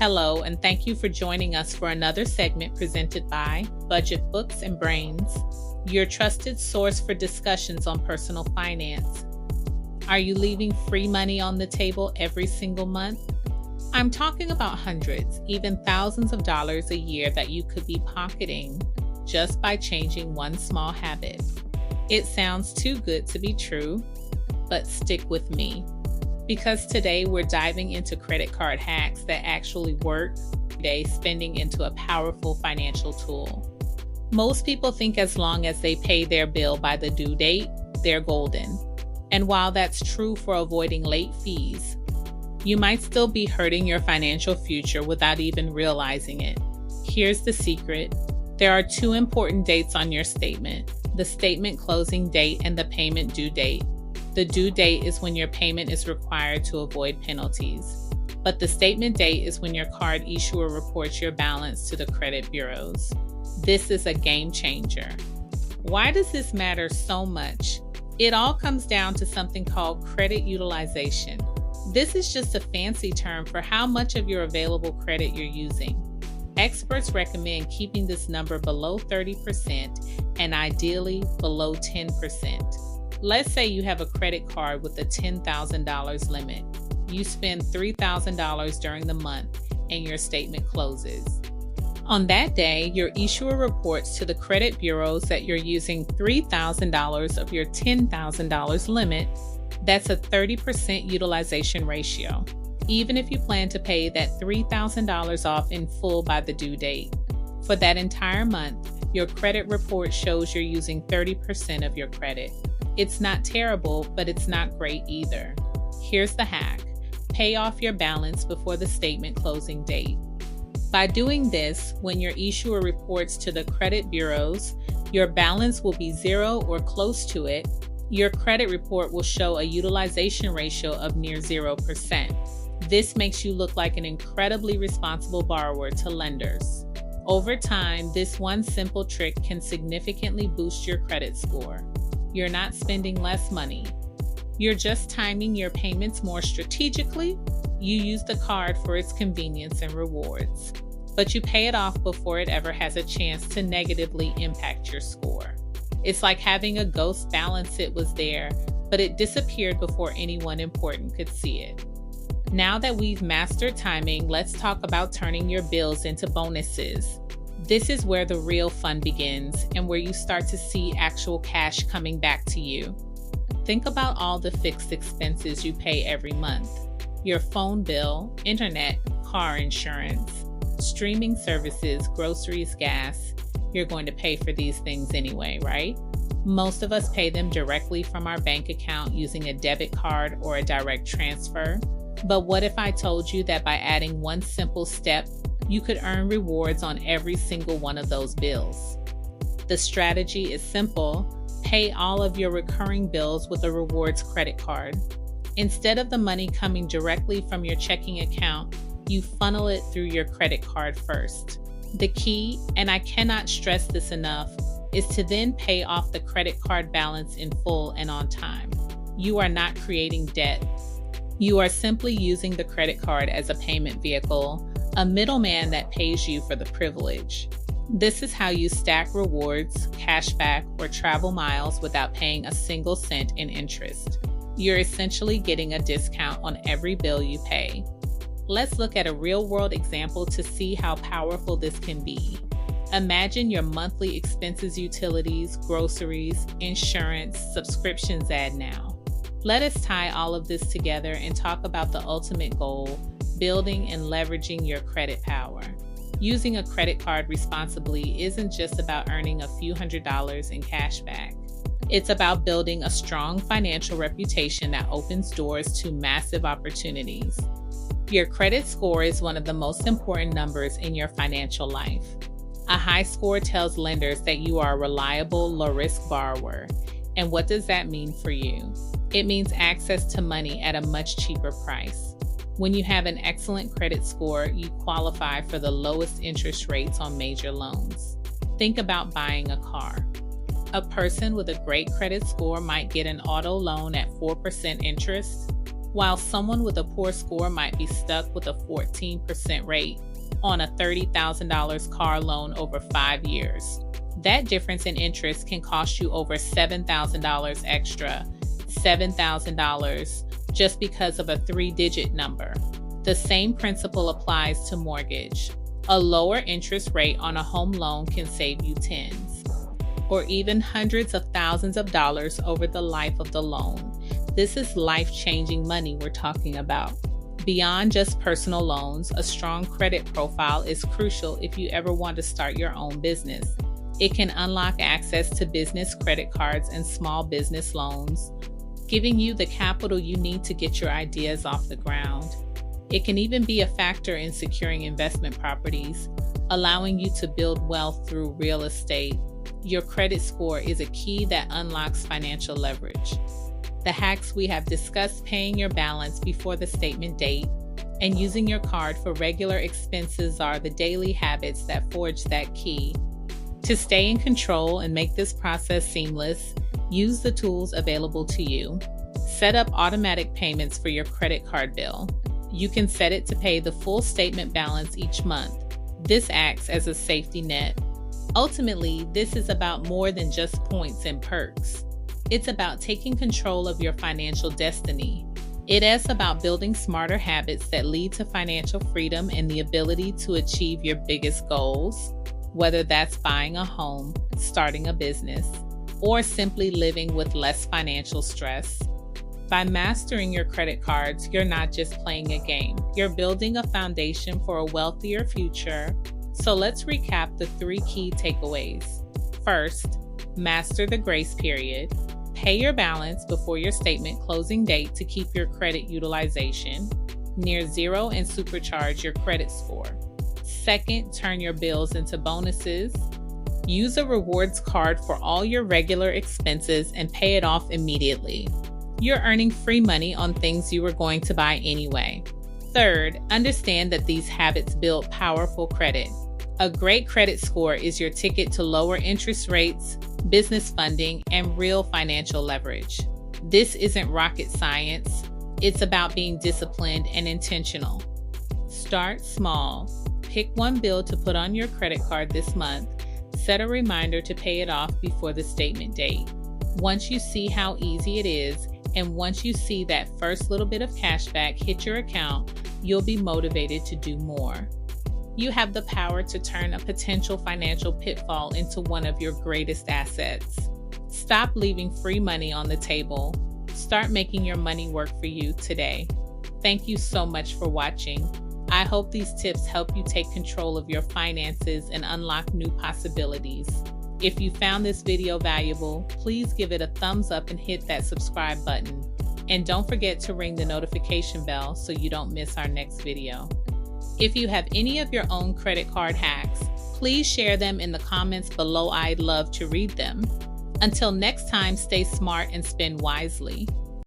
Hello, and thank you for joining us for another segment presented by Budget Books and Brains, your trusted source for discussions on personal finance. Are you leaving free money on the table every single month? I'm talking about hundreds, even thousands of dollars a year that you could be pocketing just by changing one small habit. It sounds too good to be true, but stick with me. Because today we're diving into credit card hacks that actually work, spending into a powerful financial tool. Most people think as long as they pay their bill by the due date, they're golden. And while that's true for avoiding late fees, you might still be hurting your financial future without even realizing it. Here's the secret. There are two important dates on your statement: the statement closing date and the payment due date. The due date is when your payment is required to avoid penalties, but the statement date is when your card issuer reports your balance to the credit bureaus. This is a game changer. Why does this matter so much? It all comes down to something called credit utilization. This is just a fancy term for how much of your available credit you're using. Experts recommend keeping this number below 30% and ideally below 10%. Let's say you have a credit card with a $10,000 limit. You spend $3,000 during the month and your statement closes. On that day, your issuer reports to the credit bureaus that you're using $3,000 of your $10,000 limit. That's a 30% utilization ratio, even if you plan to pay that $3,000 off in full by the due date. For that entire month, your credit report shows you're using 30% of your credit. It's not terrible, but it's not great either. Here's the hack. Pay off your balance before the statement closing date. By doing this, when your issuer reports to the credit bureaus, your balance will be zero or close to it. Your credit report will show a utilization ratio of near 0%. This makes you look like an incredibly responsible borrower to lenders. Over time, this one simple trick can significantly boost your credit score. You're not spending less money. You're just timing your payments more strategically. You use the card for its convenience and rewards, but you pay it off before it ever has a chance to negatively impact your score. It's like having a ghost balance. It was there, but it disappeared before anyone important could see it. Now that we've mastered timing, let's talk about turning your bills into bonuses. This is where the real fun begins and where you start to see actual cash coming back to you. Think about all the fixed expenses you pay every month: your phone bill, internet, car insurance, streaming services, groceries, gas. You're going to pay for these things anyway, right? Most of us pay them directly from our bank account using a debit card or a direct transfer. But what if I told you that by adding one simple step, you could earn rewards on every single one of those bills? The strategy is simple. Pay all of your recurring bills with a rewards credit card. Instead of the money coming directly from your checking account, you funnel it through your credit card first. The key, and I cannot stress this enough, is to then pay off the credit card balance in full and on time. You are not creating debt. You are simply using the credit card as a payment vehicle, a middleman that pays you for the privilege. This is how you stack rewards, cashback, or travel miles without paying a single cent in interest. You're essentially getting a discount on every bill you pay. Let's look at a real-world example to see how powerful this can be. Imagine your monthly expenses, utilities, groceries, insurance, subscriptions add now. Let us tie all of this together and talk about the ultimate goal: building and leveraging your credit power. Using a credit card responsibly isn't just about earning a few $100s in cash back. It's about building a strong financial reputation that opens doors to massive opportunities. Your credit score is one of the most important numbers in your financial life. A high score tells lenders that you are a reliable, low-risk borrower. And what does that mean for you? It means access to money at a much cheaper price. When you have an excellent credit score, you qualify for the lowest interest rates on major loans. Think about buying a car. A person with a great credit score might get an auto loan at 4% interest. while someone with a poor score might be stuck with a 14% rate on a $30,000 car loan over 5 years. That difference in interest can cost you over $7,000 extra, $7,000, just because of a 3-digit number. The same principle applies to mortgage. A lower interest rate on a home loan can save you tens or even hundreds of thousands of dollars over the life of the loan. This is life-changing money we're talking about. Beyond just personal loans, a strong credit profile is crucial if you ever want to start your own business. It can unlock access to business credit cards and small business loans, giving you the capital you need to get your ideas off the ground. It can even be a factor in securing investment properties, allowing you to build wealth through real estate. Your credit score is a key that unlocks financial leverage. The hacks we have discussed: paying your balance before the statement date and using your card for regular expenses are the daily habits that forge that key. To stay in control and make this process seamless, use the tools available to you. Set up automatic payments for your credit card bill. You can set it to pay the full statement balance each month. This acts as a safety net. Ultimately, this is about more than just points and perks. It's about taking control of your financial destiny. It is about building smarter habits that lead to financial freedom and the ability to achieve your biggest goals, whether that's buying a home, starting a business, or simply living with less financial stress. By mastering your credit cards, you're not just playing a game. You're building a foundation for a wealthier future. So let's recap the 3 key takeaways. First, master the grace period. Pay your balance before your statement closing date to keep your credit utilization near zero and supercharge your credit score. Second, turn your bills into bonuses. Use a rewards card for all your regular expenses and pay it off immediately. You're earning free money on things you were going to buy anyway. Third, understand that these habits build powerful credit. A great credit score is your ticket to lower interest rates, business funding, and real financial leverage. This isn't rocket science. It's about being disciplined and intentional. Start small. Pick one bill to put on your credit card this month. Set a reminder to pay it off before the statement date. Once you see how easy it is, and once you see that first little bit of cash back hit your account, you'll be motivated to do more. You have the power to turn a potential financial pitfall into one of your greatest assets. Stop leaving free money on the table. Start making your money work for you today. Thank you so much for watching. I hope these tips help you take control of your finances and unlock new possibilities. If you found this video valuable, please give it a thumbs up and hit that subscribe button. And don't forget to ring the notification bell so you don't miss our next video. If you have any of your own credit card hacks, please share them in the comments below. I'd love to read them. Until next time, stay smart and spend wisely.